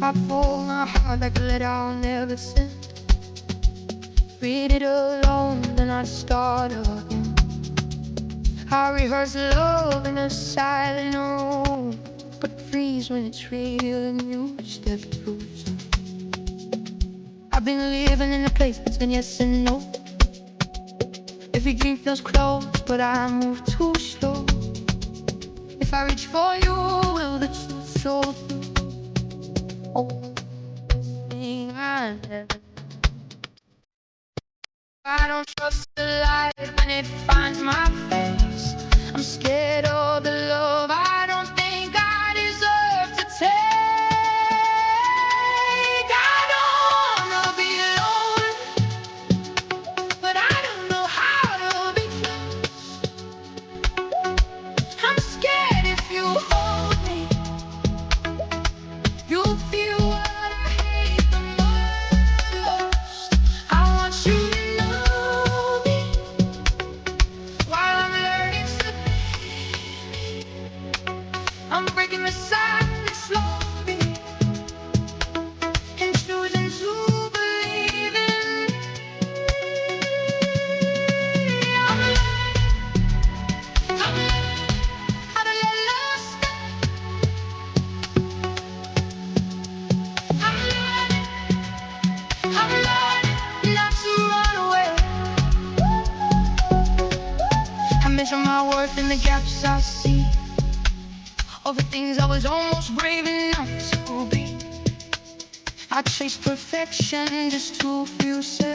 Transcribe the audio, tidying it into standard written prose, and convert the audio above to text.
I fold my heart like a letter I'll never send. Read it alone, then I start again. I rehearse love in a silent room, but freeze when it's real and you step through. I've been living in a place that's been yes and no. Every dream feels close, but I move too slow. If I reach for you, will the truth show through? Oh, thing I never. I don't trust the light when it finds my face. I'm scared of the love I don't think I deserve to take. I don't wanna be alone, but I don't know how to be close. I'm scared if you hold me, you'll feel what I hate the most. I want you to know me while I'm learning to be. I'm breaking the silence slowly and choosing to believe in me. I'm learning how to let love stay. I'm learning not to run away. I measure my worth in the gaps I see, all the things I was almost brave enough to be. I chase perfection just to feel safe.